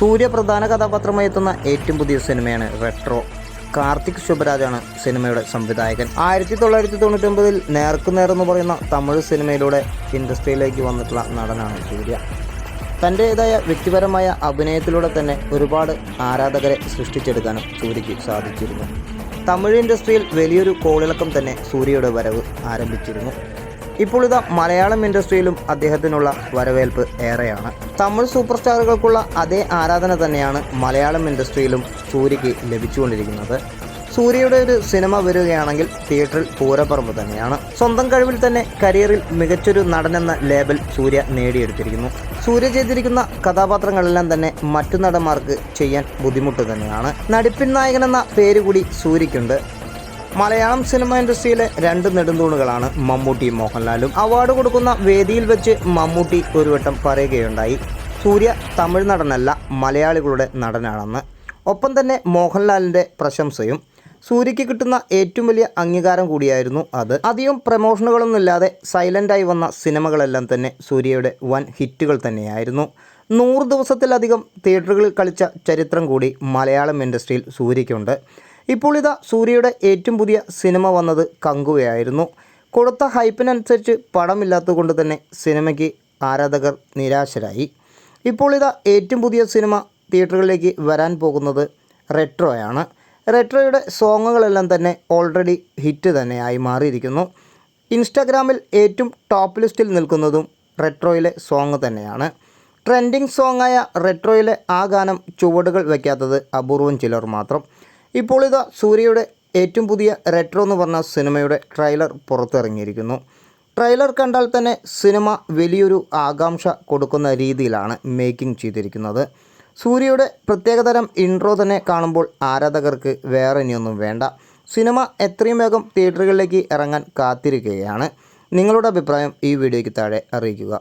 സൂര്യ പ്രധാന കഥാപാത്രമായി എത്തുന്ന ഏറ്റവും പുതിയ സിനിമയാണ് റെട്രോ. കാർത്തിക് ശുഭരാജാണ് സിനിമയുടെ സംവിധായകൻ. 1999 നേർക്കുനേർ എന്ന് പറയുന്ന തമിഴ് സിനിമയിലൂടെ ഇൻഡസ്ട്രിയിലേക്ക് വന്നിട്ടുള്ള നടനാണ് സൂര്യ. തൻ്റേതായ വ്യക്തിപരമായ അഭിനയത്തിലൂടെ തന്നെ ഒരുപാട് ആരാധകരെ സൃഷ്ടിച്ചെടുക്കാനും സൂര്യയ്ക്ക് സാധിച്ചിരുന്നു. തമിഴ് ഇൻഡസ്ട്രിയിൽ വലിയൊരു കോളിളക്കം തന്നെ സൂര്യയുടെ വരവ് ആരംഭിച്ചിരുന്നു. ഇപ്പോൾ ഇതാ മലയാളം ഇൻഡസ്ട്രിയിലും അദ്ദേഹത്തിനുള്ള വരവേൽപ്പ് ഏറെയാണ്. തമിഴ് സൂപ്പർ സ്റ്റാറുകൾക്കുള്ള അതേ ആരാധന തന്നെയാണ് മലയാളം ഇൻഡസ്ട്രിയിലും സൂര്യയ്ക്ക് ലഭിച്ചുകൊണ്ടിരിക്കുന്നത്. സൂര്യയുടെ ഒരു സിനിമ വരികയാണെങ്കിൽ തിയേറ്ററിൽ പൂരപ്പറമ്പ് തന്നെയാണ്. സ്വന്തം കഴിവിൽ തന്നെ കരിയറിൽ മികച്ചൊരു നടനെന്ന ലേബൽ സൂര്യ നേടിയെടുത്തിരിക്കുന്നു. സൂര്യ ചെയ്തിരിക്കുന്ന കഥാപാത്രങ്ങളെല്ലാം തന്നെ മറ്റു നടന്മാർക്ക് ചെയ്യാൻ ബുദ്ധിമുട്ട് തന്നെയാണ്. നടിപ്പിൻ നായകനെന്ന പേര് കൂടി സൂര്യയ്ക്കുണ്ട്. മലയാളം സിനിമ ഇൻഡസ്ട്രിയിലെ രണ്ട് നെടുന്തൂണുകളാണ് മമ്മൂട്ടിയും മോഹൻലാലും. അവാർഡ് കൊടുക്കുന്ന വേദിയിൽ വെച്ച് മമ്മൂട്ടി ഒരു വട്ടം പറയുകയുണ്ടായി, സൂര്യ തമിഴ് നടനല്ല മലയാളികളുടെ നടനാണെന്ന്. ഒപ്പം തന്നെ മോഹൻലാലിൻ്റെ പ്രശംസയും. സൂര്യയ്ക്ക് കിട്ടുന്ന ഏറ്റവും വലിയ അംഗീകാരം കൂടിയായിരുന്നു അത്. അധികം പ്രമോഷനുകളൊന്നുമില്ലാതെ സൈലൻ്റായി വന്ന സിനിമകളെല്ലാം തന്നെ സൂര്യയുടെ വൻ ഹിറ്റുകൾ തന്നെയായിരുന്നു. 100 ദിവസത്തിലധികം തിയേറ്ററുകളിൽ കളിച്ച ചരിത്രം കൂടി മലയാളം ഇൻഡസ്ട്രിയിൽ സൂര്യയ്ക്കുണ്ട്. ഇപ്പോൾ ഇതാ സൂര്യയുടെ ഏറ്റവും പുതിയ സിനിമ വന്നത് കങ്കുവയായിരുന്നു. കൊടുത്ത ഹൈപ്പിനനുസരിച്ച് പടമില്ലാത്തതുകൊണ്ട് തന്നെ സിനിമയ്ക്ക് ആരാധകർ നിരാശരായി. ഇപ്പോൾ ഇതാ ഏറ്റവും പുതിയ സിനിമ തിയേറ്ററുകളിലേക്ക് വരാൻ പോകുന്നത് റെട്രോയാണ്. റെട്രോയുടെ സോങ്ങുകളെല്ലാം തന്നെ ഓൾറെഡി ഹിറ്റ് തന്നെയായി മാറിയിരിക്കുന്നു. ഇൻസ്റ്റാഗ്രാമിൽ ഏറ്റവും ടോപ്പ് ലിസ്റ്റിൽ നിൽക്കുന്നതും റെട്രോയിലെ സോങ് തന്നെയാണ്. ട്രെൻഡിങ് സോങ്ങായ റെട്രോയിലെ ആ ഗാനം ചുവടുകൾ വയ്ക്കാത്തത് അപൂർവം ചിലർ മാത്രം. ഇപ്പോൾ ഇതാ സൂര്യയുടെ ഏറ്റവും പുതിയ റെട്രോ എന്ന് പറഞ്ഞ സിനിമയുടെ ട്രെയിലർ പുറത്തിറങ്ങിയിരിക്കുന്നു. ട്രെയിലർ കണ്ടാൽ തന്നെ സിനിമ വലിയൊരു ആകാംക്ഷ കൊടുക്കുന്ന രീതിയിലാണ് മേക്കിംഗ് ചെയ്തിരിക്കുന്നത്. സൂര്യയുടെ പ്രത്യേകതരം ഇൻട്രോ തന്നെ കാണുമ്പോൾ ആരാധകർക്ക് വേറെ ഇനിയൊന്നും വേണ്ട. സിനിമ എത്രയും വേഗം തിയേറ്ററുകളിലേക്ക് ഇറങ്ങാൻ കാത്തിരിക്കുകയാണ്. നിങ്ങളുടെ അഭിപ്രായം ഈ വീഡിയോയ്ക്ക് താഴെ അറിയിക്കുക.